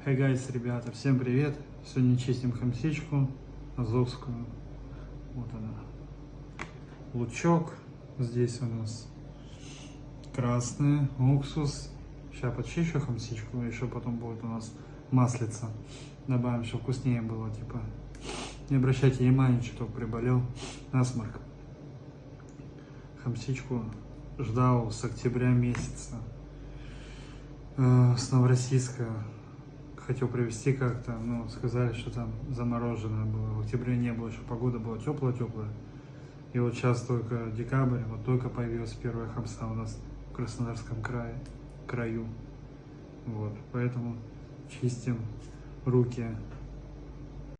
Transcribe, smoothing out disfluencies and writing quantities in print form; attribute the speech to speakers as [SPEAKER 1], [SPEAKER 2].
[SPEAKER 1] Hey guys, ребята, всем привет! Сегодня чистим хамсичку азовскую. Вот она. Лучок. Здесь у нас красный уксус. Сейчас почищу хамсичку, еще потом будет у нас маслица. Добавим, чтобы вкуснее было, типа. Не обращайте внимания, что только приболел. Насморк. Хамсичку ждал с октября месяца. С Новороссийска. Хотел привезти как-то, но сказали, что там замороженное было. В октябре не было, еще погода была теплая-теплая. И вот сейчас только декабрь, вот только появилась первая хамса у нас в Краснодарском краю. Вот, поэтому чистим руки